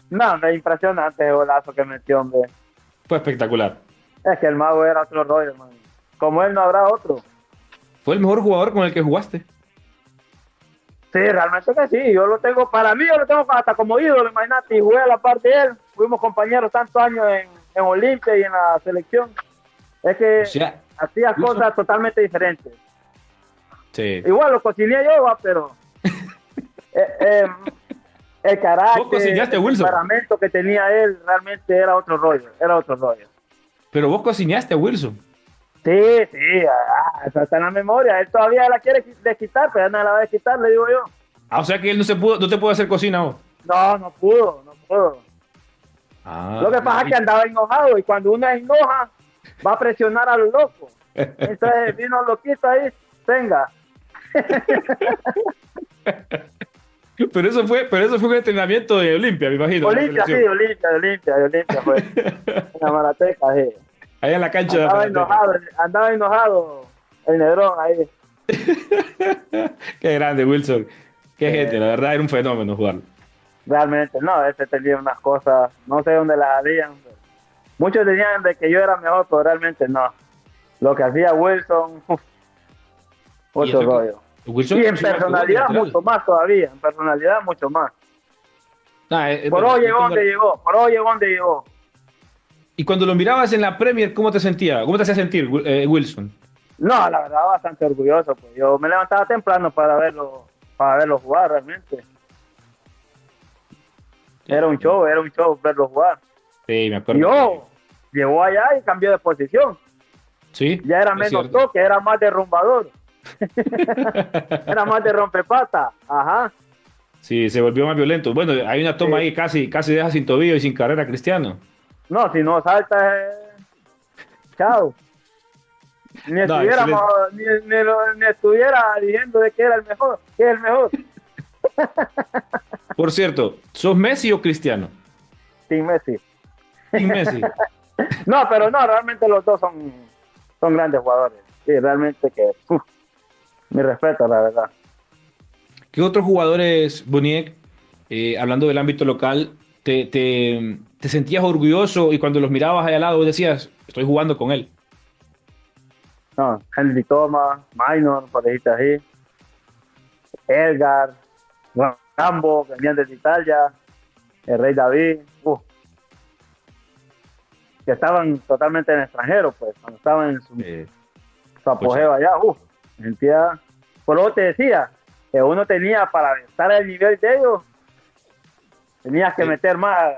No, me impresionante el golazo que metió, hombre. Fue espectacular. Es que el mago era otro rollo, hermano. Como él no habrá otro. Fue el mejor jugador con el que jugaste. Sí, realmente que sí, yo lo tengo, para mí yo lo tengo hasta como ídolo, imagínate, y jugué a la par de él, fuimos compañeros tantos años en Olimpia y en la selección. Es que O sea, hacía cosas totalmente diferentes. sí. Igual lo cociné yo, pero el carácter, Vos cocinaste, el Wilson. temperamento que tenía él realmente era otro rollo, Pero vos cocinaste a Wilson. Sí, eso está en la memoria, él todavía la quiere desquitar, pero ya no la va a desquitar, le digo yo. Ah, o sea que él no te pudo hacer cocina vos. No pudo. Ah, Lo que pasa es que andaba enojado y cuando uno es enoja, va a presionar a los locos. Entonces vino loquito ahí, venga. Pero eso fue un entrenamiento de Olimpia, me imagino. Olimpia, sí, Olimpia fue. En la Marateca, sí. Ahí en la cancha de Andaba enojado el Nedrón ahí. Qué grande, Wilson. Qué gente, la verdad era un fenómeno jugarlo. realmente no, ese tenía unas cosas, no sé dónde las harían. Muchos decían de que yo era mejor, pero realmente no. Lo que hacía Wilson, Y otro eso que rollo. Wilson Y en se igual que vos, personalidad lateral. mucho más todavía, en personalidad mucho más. Por Bueno, hoy yo llegó tengo- donde llegó, por hoy llegó donde llegó. Y cuando lo mirabas en la Premier, ¿cómo te sentía? ¿Cómo te hacía sentir Wilson? No, la verdad, bastante orgulloso. Pues yo me levantaba temprano para verlo jugar realmente. Era un show verlo jugar. Sí, me Y acuerdo. yo llegó allá y cambió de posición. Sí, Ya era es menos cierto. toque, era más derrumbador. Era más de rompepata. Ajá. Sí, se volvió más violento. Bueno, hay una toma Sí. ahí casi deja sin tobillo y sin carrera a Cristiano. No, si no salta, chao. Ni No, estuviéramos, ni estuviera diciendo de que era el mejor, que es el mejor. Por cierto, ¿sos Messi o Cristiano? Sin Messi. Sin Messi. No, pero no, realmente los dos son grandes jugadores. Sí, realmente que, mi respeto, la verdad. ¿Qué otros jugadores, Boniek, hablando del ámbito local, te sentías orgulloso y cuando los mirabas ahí al lado vos decías, estoy jugando con él? No, Henry Thomas, Minor, por decirte así, Edgar, Rambo, que venían desde Italia, el Rey David, que estaban totalmente en extranjero, pues, cuando estaban en su apogeo allá, sentía, por lo que te decía, que uno tenía para estar al nivel de ellos, tenías que meter más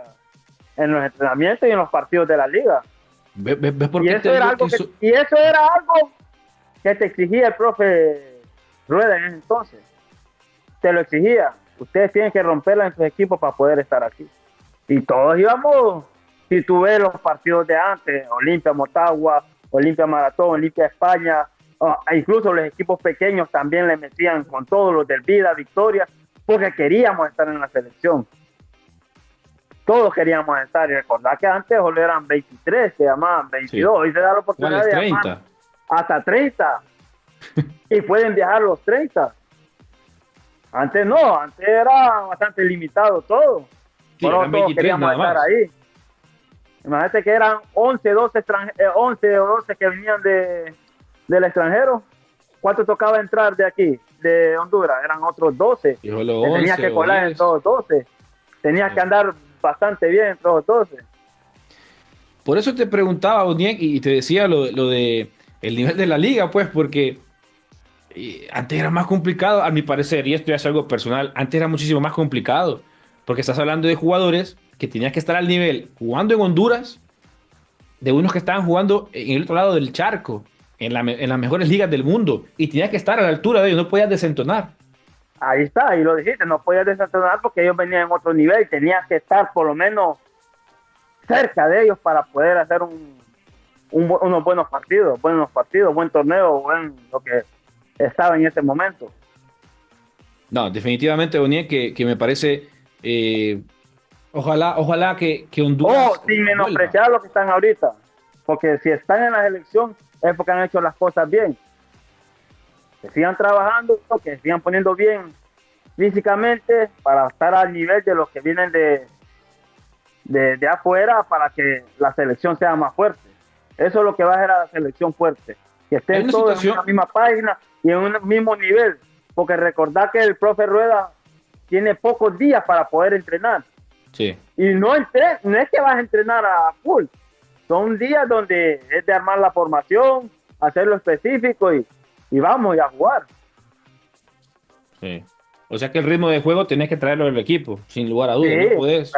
en los entrenamientos y en los partidos de la liga. ¿Ves por Y qué eso, te era digo algo que y eso era algo que te exigía el profe Rueda en ese entonces. Te lo exigía. Ustedes tienen que romperla en sus equipos para poder estar aquí. Y todos íbamos, si tú ves los partidos de antes, Olimpia Motagua, Olimpia Maratón, Olimpia España, incluso los equipos pequeños también le metían con todos los del Vida, Victoria, porque queríamos estar en la selección. Todos queríamos estar, y recordar que antes solo eran 23, se llamaban 22, hoy se da la oportunidad de llamar 30. hasta 30 y pueden viajar los 30. Antes no, antes era bastante limitado todo. Sí, Por eran todos 23 queríamos nada estar más. ahí. Imagínate que eran 11, 12, 11 o 12 que venían del extranjero. ¿Cuánto tocaba entrar de aquí, de Honduras? Eran otros 12. Y solo Te tenías 11 que o colar 10. entre los 12. Tenías que andar bastante bien entre los 12. Por eso te preguntaba, Boniek, y te decía lo de el nivel de la liga, pues, porque antes era más complicado, a mi parecer, y esto ya es algo personal, antes era muchísimo más complicado, porque estás hablando de jugadores que tenías que estar al nivel jugando en Honduras, de unos que estaban jugando en el otro lado del charco, en las mejores ligas del mundo, y tenías que estar a la altura de ellos, no podías desentonar. Ahí está, y lo dijiste, no podías desentonar porque ellos venían en otro nivel, tenías que estar por lo menos cerca de ellos para poder hacer unos buenos partidos, buen torneo, lo que estaba en ese momento. No, definitivamente, Boniek, que me parece, ojalá que Honduras Sin vuelva. menospreciar lo que están ahorita, porque si están en la selección es porque han hecho las cosas bien. Que sigan trabajando, que sigan poniendo bien físicamente para estar al nivel de los que vienen de afuera, para que la selección sea más fuerte. Eso es lo que va a hacer a la selección fuerte, que Hay estén una todos situación- en una misma página y en un mismo nivel, porque recordad que el profe Rueda tiene pocos días para poder entrenar, Sí. y no es que vas a entrenar a full, son días donde es de armar la formación, hacerlo específico y vamos y a jugar. Sí. O sea que el ritmo de juego tenés que traerlo del equipo, sin lugar a dudas. Sí, No podés.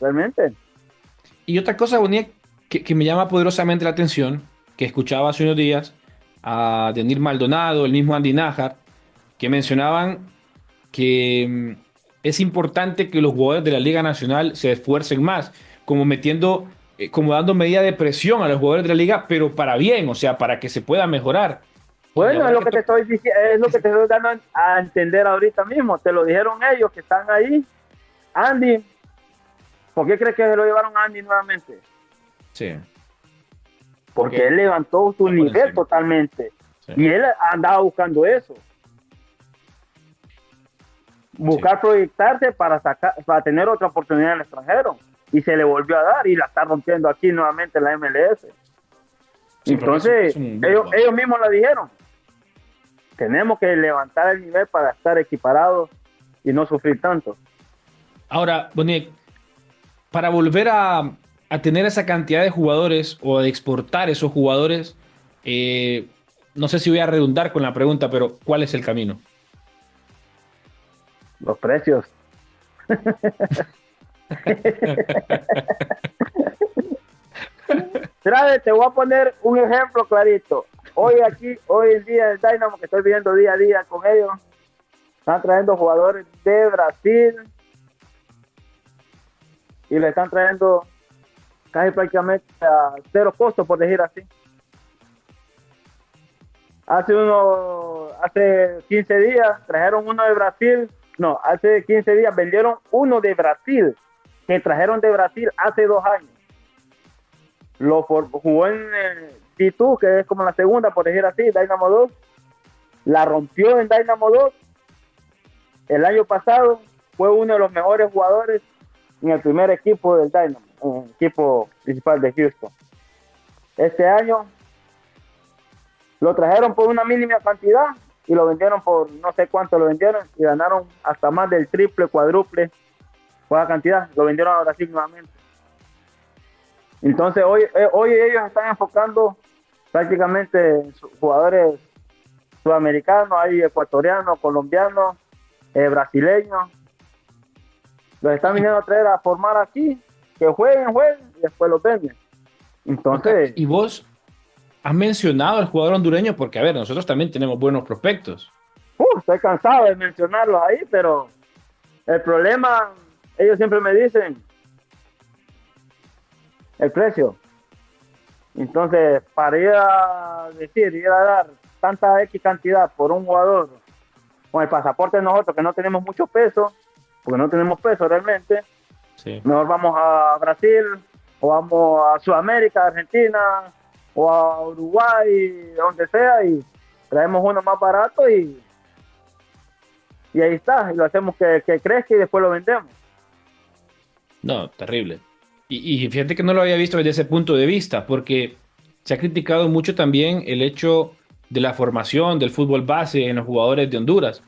realmente. Y otra cosa, Boniek, que me llama poderosamente la atención, que escuchaba hace unos días a Denir Maldonado, el mismo Andy Nájar, que mencionaban que es importante que los jugadores de la Liga Nacional se esfuercen más, como metiendo, como dando medida de presión a los jugadores de la Liga, pero para bien, o sea, para que se pueda mejorar. Y Bueno, ahora es lo que te estoy diciendo, es lo que te estoy dando a entender ahorita mismo. Te lo dijeron ellos que están ahí. Andy, ¿por qué crees que se lo llevaron a Andy nuevamente? Sí. Porque él levantó su nivel encima. totalmente. Sí. Y él andaba buscando eso. buscar proyectarse para tener otra oportunidad en el extranjero. Y se le volvió a dar y la está rompiendo aquí nuevamente en la MLS. Sí, Entonces, ellos mismos lo dijeron. Tenemos que levantar el nivel para estar equiparados y no sufrir tanto. Ahora, Boniek, para volver a tener esa cantidad de jugadores o de exportar esos jugadores, no sé si voy a redundar con la pregunta, pero ¿cuál es el camino? Los precios. Te voy a poner un ejemplo clarito. Hoy en día el Dynamo, que estoy viendo día a día con ellos, están trayendo jugadores de Brasil y le están trayendo casi prácticamente a cero costo, por decir así. Hace 15 días trajeron uno de Brasil. No, hace 15 días vendieron uno de Brasil, que trajeron de Brasil hace 2 años. Jugó en D2, que es como la segunda, por decir así, Dynamo 2. La rompió en Dynamo 2. El año pasado fue uno de los mejores jugadores en el primer equipo del Dynamo, en el equipo principal de Houston. Este año lo trajeron por una mínima cantidad y lo vendieron por no sé cuánto lo vendieron y ganaron hasta más del triple, cuádruple por la cantidad. Lo vendieron a Brasil nuevamente. Entonces hoy ellos están enfocando prácticamente en jugadores sudamericanos, hay ecuatorianos, colombianos, brasileños. Los están viniendo a traer a formar aquí, que jueguen y después los venden. Entonces, y vos has mencionado al jugador hondureño porque, a ver, nosotros también tenemos buenos prospectos. Estoy cansado de mencionarlos ahí, pero el problema, ellos siempre me dicen, el precio. Entonces, para ir a dar tanta X cantidad por un jugador con el pasaporte de nosotros, que no tenemos mucho peso, porque no tenemos peso realmente, sí. Mejor vamos a Brasil, o vamos a Sudamérica, Argentina, o a Uruguay, donde sea, y traemos uno más barato y ahí está, y lo hacemos que crezca y después lo vendemos. No, terrible. Y fíjate que no lo había visto desde ese punto de vista, porque se ha criticado mucho también el hecho de la formación del fútbol base en los jugadores de Honduras,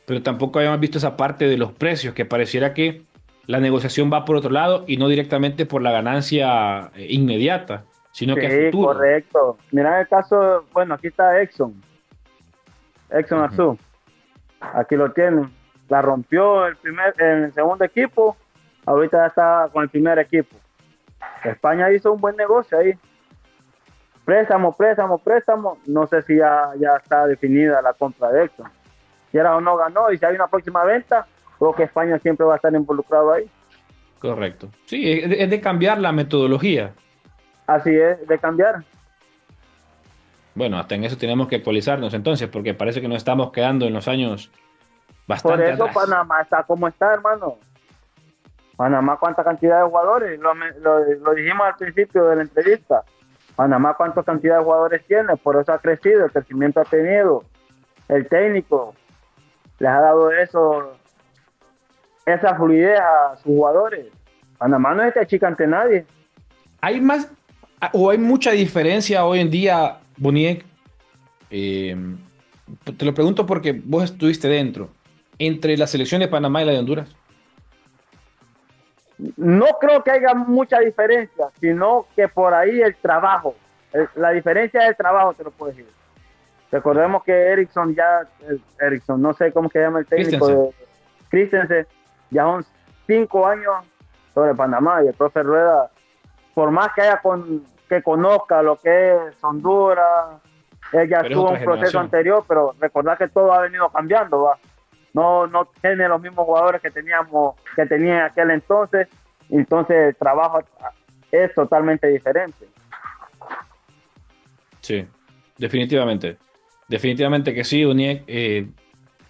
pero tampoco habíamos visto esa parte de los precios, que pareciera que la negociación va por otro lado y no directamente por la ganancia inmediata, sino que a futuro. Correcto. Mira el caso, bueno, aquí está Exxon Arzú. Aquí lo tienen. La rompió en el segundo equipo, ahorita ya está con el primer equipo. España hizo un buen negocio ahí. Préstamo. No sé si ya está definida la compra de Exxon. Si era o no ganó, y si hay una próxima venta, creo que España siempre va a estar involucrado ahí. Correcto. Sí, es de cambiar la metodología. Así es, de cambiar. Bueno, hasta en eso tenemos que actualizarnos entonces, porque parece que nos estamos quedando en los años bastante Por eso atrás. Panamá está como está, hermano. Panamá, ¿cuánta cantidad de jugadores? Lo dijimos al principio de la entrevista. Panamá, ¿cuánta cantidad de jugadores tiene? Por eso ha crecido, el crecimiento ha tenido. El técnico les ha dado esa fluidez a sus jugadores. Panamá no es este chica ante nadie. ¿Hay mucha diferencia hoy en día, Boniek? Te lo pregunto porque vos estuviste dentro, entre la selección de Panamá y la de Honduras. No creo que haya mucha diferencia, sino que por ahí el trabajo. La diferencia es el trabajo, te lo puedo decir. Recordemos que Erickson, no sé cómo se llama el técnico de Christensen, ya son 5 años sobre Panamá, y el profe Rueda, por más que que conozca lo que es Honduras, él ya tuvo un proceso anterior, pero recordar que todo ha venido cambiando, ¿va? No tiene los mismos jugadores que tenía en aquel entonces el trabajo es totalmente diferente. Sí, definitivamente que sí, Boniek.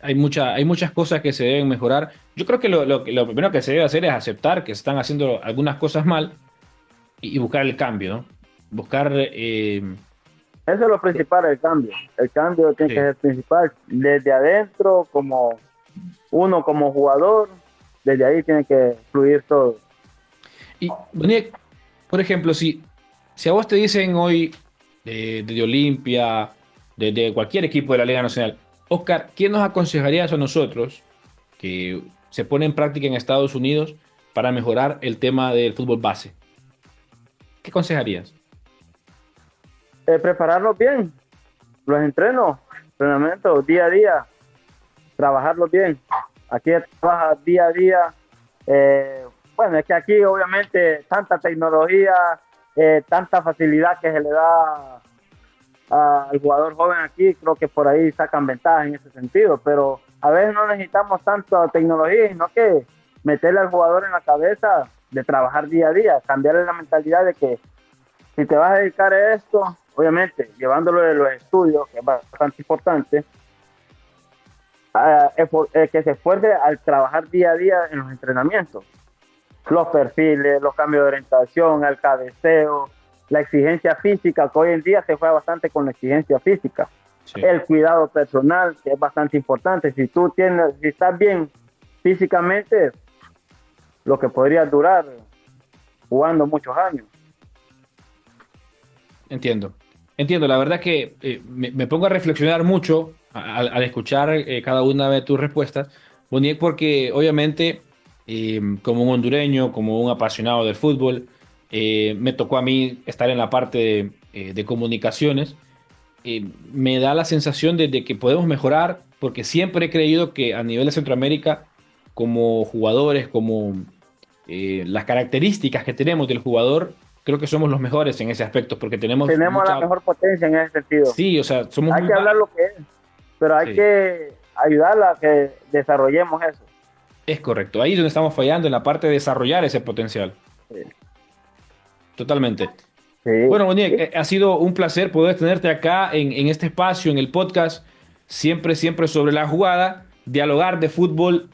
Hay muchas cosas que se deben mejorar. Yo creo que lo primero que se debe hacer es aceptar que se están haciendo algunas cosas mal y buscar el cambio, ¿no? Buscar... Eso es lo principal, el cambio. El cambio tiene que ser principal, desde adentro como uno como jugador, desde ahí tiene que fluir todo. Y, Boniek, por ejemplo, si a vos te dicen hoy de Olimpia, de cualquier equipo de la Liga Nacional, Oscar, ¿quién nos aconsejarías a nosotros que se pone en práctica en Estados Unidos para mejorar el tema del fútbol base? ¿Qué aconsejarías? Prepararlos bien, los entrenamientos día a día, trabajarlos bien. Aquí trabaja día a día. Bueno, es que aquí obviamente tanta tecnología, tanta facilidad que se le da al jugador joven aquí, creo que por ahí sacan ventaja en ese sentido, pero a veces no necesitamos tanta tecnología, sino que meterle al jugador en la cabeza de trabajar día a día, cambiarle la mentalidad de que si te vas a dedicar a esto, obviamente llevándolo de los estudios, que es bastante importante, que se esfuerce al trabajar día a día en los entrenamientos, los perfiles, los cambios de orientación, el cabeceo, la exigencia física, que hoy en día se juega bastante con la exigencia física, Sí. el cuidado personal, que es bastante importante. Si estás bien físicamente, lo que podría durar jugando muchos años. Entiendo. Entiendo, la verdad que me pongo a reflexionar mucho al escuchar cada una de tus respuestas, Boniek, porque obviamente como un hondureño, como un apasionado del fútbol, me tocó a mí estar en la parte de comunicaciones. Me da la sensación de que podemos mejorar, porque siempre he creído que a nivel de Centroamérica, como jugadores, como las características que tenemos del jugador, creo que somos los mejores en ese aspecto, porque tenemos Tenemos la mucha... mejor potencia en ese sentido. Sí, o sea, somos Hay muy... que hablar lo que es, pero hay Sí, que ayudarla a que desarrollemos eso. es correcto. Ahí es donde estamos fallando en la parte de desarrollar ese potencial. Sí. Totalmente. Sí. Bueno, Monique, ha sido un placer poder tenerte acá en este espacio, en el podcast, siempre, siempre sobre la jugada, dialogar de fútbol.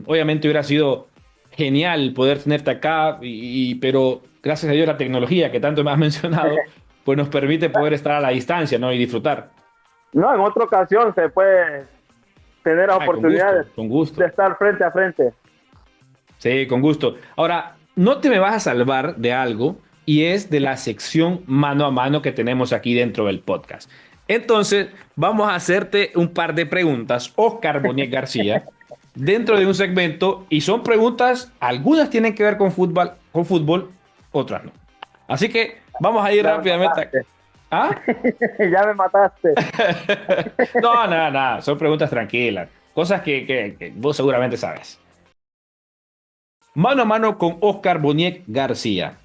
Obviamente hubiera sido genial poder tenerte acá, pero gracias a Dios la tecnología que tanto me has mencionado, pues nos permite poder estar a la distancia, ¿no? Y disfrutar. No, en otra ocasión se puede tener las Ay, oportunidades con gusto. de estar frente a frente. Sí, con gusto. Ahora, no te me vas a salvar de algo y es de la sección mano a mano que tenemos aquí dentro del podcast. Entonces, vamos a hacerte un par de preguntas, Oscar Boniek García, dentro de un segmento y son preguntas, algunas tienen que ver con fútbol, otras no. Así que vamos a ir Ya me rápidamente. mataste. ¿Ah? Ya me mataste. No, nada, nada, son preguntas tranquilas, cosas que vos seguramente sabes. Mano a mano con Oscar Boniek García.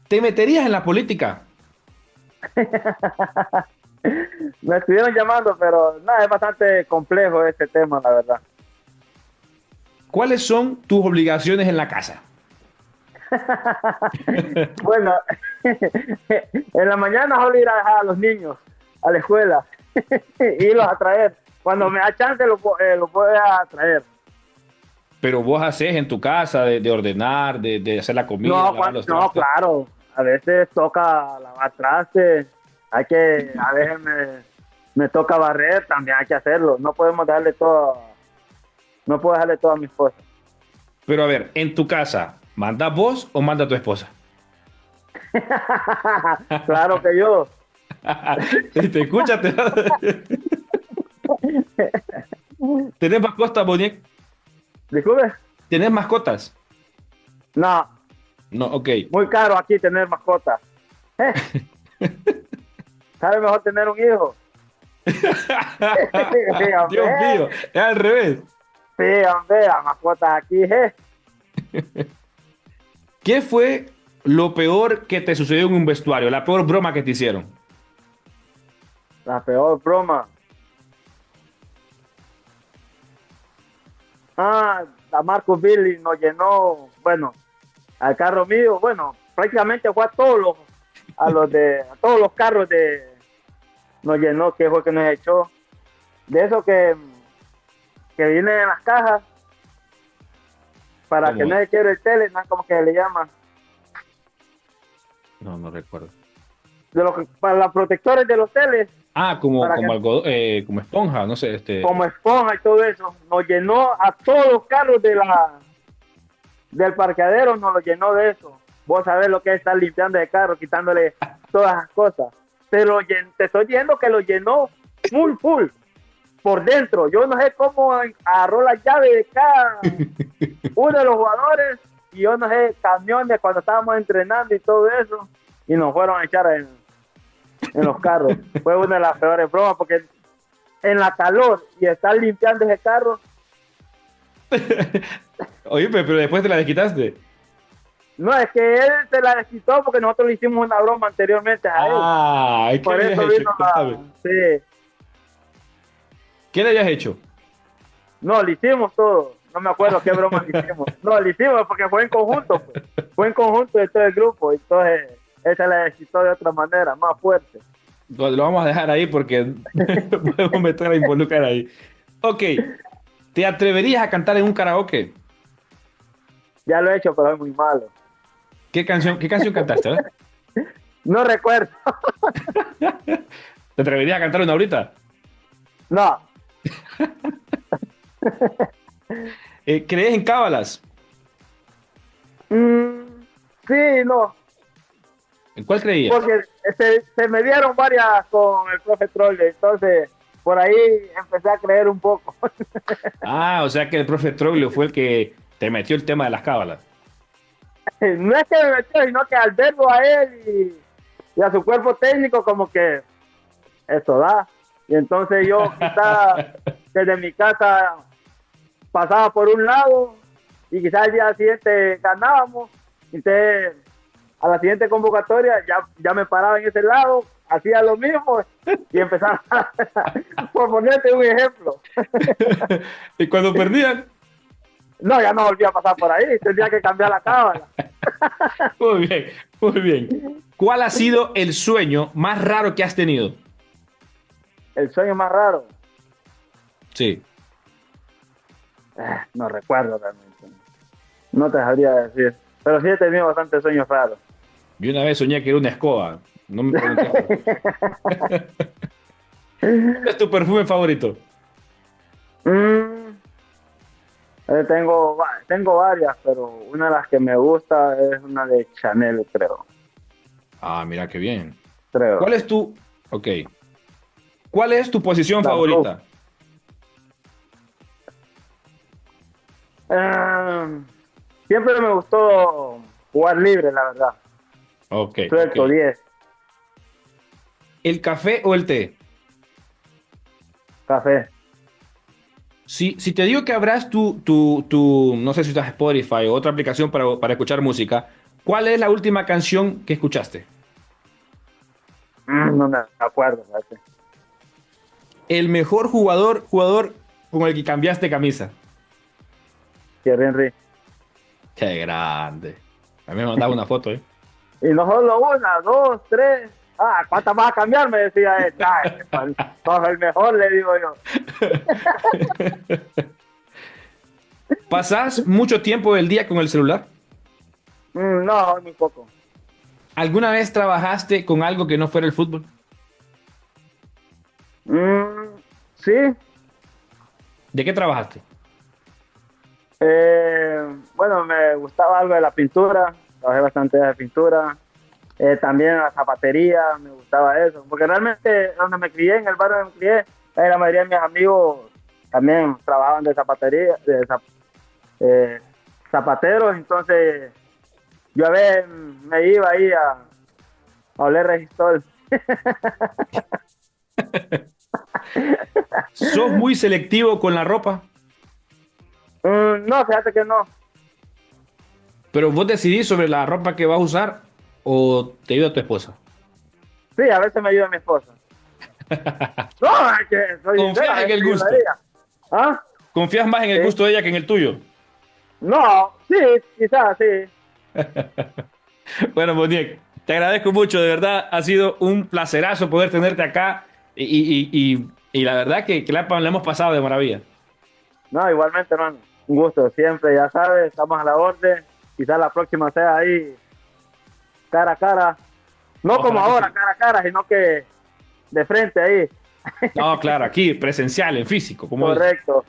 ¿Te meterías en la política? Me estuvieron llamando, pero nada, es bastante complejo este tema, la verdad. ¿Cuáles son tus obligaciones en la casa? Bueno, en la mañana solo ir a dejar a los niños a la escuela y irlos a traer. Cuando me da chance, los voy a traer. Pero vos haces en tu casa de ordenar, de hacer la comida, No, lavar los no, trastos. claro. A veces toca lavar trastes. A veces me toca barrer, también hay que hacerlo. No puedo dejarle todo a mi esposa. Pero a ver, en tu casa, ¿mandas vos o manda tu esposa? Claro que yo. ¿Te escuchas? ¿Tenés mascotas, Boniek? Disculpe. ¿Tenés mascotas? No, No, ok. muy caro aquí tener mascotas. ¿Sabe mejor tener un hijo? Dios mío, es al revés. Sí, hombre, las mascotas aquí. ¿Qué fue lo peor que te sucedió en un vestuario? La peor broma que te hicieron. La peor broma. A Marcus Billy nos llenó, bueno, al carro mío, bueno, prácticamente fue a todos los carros nos llenó, que fue que nos echó. De eso que viene en las cajas, para ¿Cómo que no se quiebre el tele, ¿no? Como que le llaman. No recuerdo. Para los protectores de los teles. Ah, como, Para como, que- algo, como esponja, no sé, como esponja y todo eso. Nos llenó a todos los carros del parqueadero, nos lo llenó de eso. Vos sabés lo que es estar limpiando el carro, quitándole todas las cosas. Pero te estoy diciendo que lo llenó full, por dentro. Yo no sé cómo agarró la llave de cada uno de los jugadores y yo no sé, camiones cuando estábamos entrenando y todo eso, y nos fueron a echar en los carros. Fue una de las peores bromas porque en la calor y estar limpiando ese carro, Oye, pero después te la desquitaste. no, es que él se la desquitó porque nosotros le hicimos una broma anteriormente a él. Ah, ¿qué Por le habías eso hecho? vino Contame. sí. ¿Qué le habías hecho? No, le hicimos todo. No me acuerdo qué broma le hicimos. No, le hicimos porque fue en conjunto, pues. Fue en conjunto de todo el grupo. Entonces, él se la desquitó de otra manera, más fuerte. Lo vamos a dejar ahí porque podemos meter a involucrar ahí. Ok, ¿te atreverías a cantar en un karaoke? Ya lo he hecho, pero es muy malo. ¿Qué canción cantaste? No recuerdo. ¿Te atreverías a cantar una ahorita? No. ¿Crees en cábalas? Sí, no. ¿En cuál creías? Porque se me dieron varias con el profe Troll. Entonces, por ahí empecé a creer un poco. Ah, o sea que el profe Troglio fue el que te metió el tema de las cábalas. No es que me metió, sino que al verlo a él y a su cuerpo técnico, como que eso da. Y entonces yo quizás desde mi casa pasaba por un lado y quizás al día siguiente ganábamos. Entonces, a la siguiente convocatoria ya me paraba en ese lado, hacía lo mismo y empezaba por ponerte un ejemplo. Y cuando perdían, No, ya no volví a pasar por ahí, tendría que cambiar la cábala. muy bien, muy bien. ¿Cuál ha sido el sueño más raro que has tenido? El sueño más raro, Sí. no recuerdo realmente. No te sabría decir. Pero sí he tenido bastantes sueños raros. Yo una vez soñé que era una escoba. No me preguntes. ¿Cuál es tu perfume favorito? Tengo varias, pero una de las que me gusta es una de Chanel, Ah, mira qué bien. creo. ¿Cuál es tu... Ok. ¿Cuál es tu posición La favorita? Siempre me gustó jugar libre, la verdad. Ok. Suelto, ok. 10, ¿El café o el té? café. Si te digo que abras no sé si usas Spotify o otra aplicación para escuchar música, ¿cuál es la última canción que escuchaste? No me acuerdo. Fíjate. El mejor jugador con el que cambiaste camisa. Thierry Henry. Qué grande. A mí me mandaba una foto, ¿eh? Y no solo una, 2, 3. ¿Cuántas vas a cambiar? Me decía él. Sos el mejor, le digo yo. ¿Pasás mucho tiempo del día con el celular? No, muy poco. ¿Alguna vez trabajaste con algo que no fuera el fútbol? Sí. ¿De qué trabajaste? Bueno, me gustaba algo de la pintura. Trabajé bastante de pintura. También la zapatería, me gustaba eso. Porque realmente donde me crié, en el barrio donde me crié, la mayoría de mis amigos también trabajaban de zapatería, zapateros. Entonces, yo a veces me iba ahí a oler registol. ¿Sos muy selectivo con la ropa? No, fíjate que no. ¿Pero vos decidís sobre la ropa que vas a usar o te ayuda tu esposa? Sí, a veces me ayuda mi esposa. No, es que soy Confías sincera, en el es que gusto. ayuda a ella. ¿Ah? ¿Confías más en el Sí. gusto de ella que en el tuyo? No, sí, quizás, sí. Bueno, Monique, te agradezco mucho, de verdad, ha sido un placerazo poder tenerte acá y la verdad que la hemos pasado de maravilla. No, igualmente, hermano. Un gusto, siempre, ya sabes, estamos a la orden. Quizás la próxima sea ahí, cara a cara. No Ojalá como que ahora, sí. cara a cara, sino que de frente ahí. No, claro, aquí, presencial, en físico. Correcto.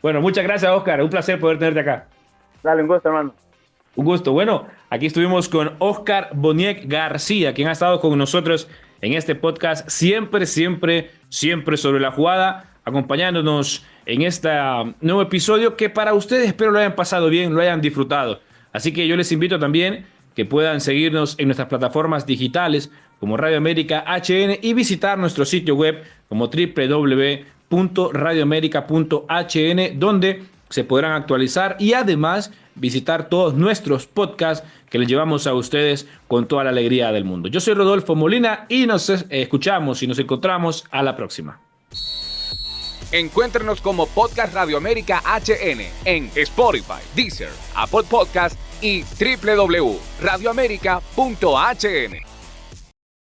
Bueno, muchas gracias, Oscar. Un placer poder tenerte acá. Dale, un gusto, hermano. Un gusto. Bueno, aquí estuvimos con Oscar Boniek García, quien ha estado con nosotros en este podcast siempre sobre la jugada, acompañándonos en este nuevo episodio que para ustedes espero lo hayan pasado bien, lo hayan disfrutado. Así que yo les invito también que puedan seguirnos en nuestras plataformas digitales como Radio América HN y visitar nuestro sitio web como www.radioamerica.hn, donde se podrán actualizar y además visitar todos nuestros podcasts que les llevamos a ustedes con toda la alegría del mundo. Yo soy Rodolfo Molina y nos escuchamos y nos encontramos a la próxima. Encuéntrenos como Podcast Radio América HN en Spotify, Deezer, Apple Podcast y www.radioamerica.hn.